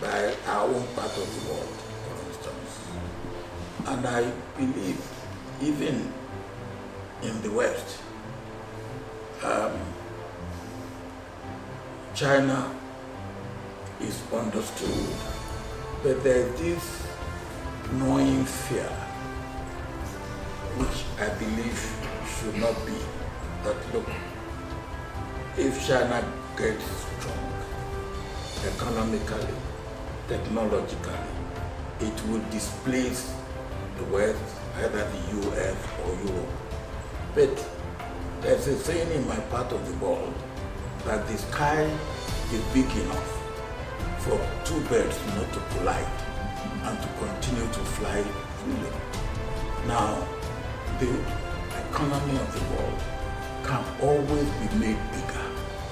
by our own part of the world, for instance. And I believe even in the West, China is understood, but there is this gnawing fear, which I believe should not be, that look, if China gets strong economically, technologically, it will displace the West, either the US or Europe. But there's a saying in my part of the world that the sky is big enough for two birds not to collide and to continue to fly freely. Now, the economy of the world can always be made big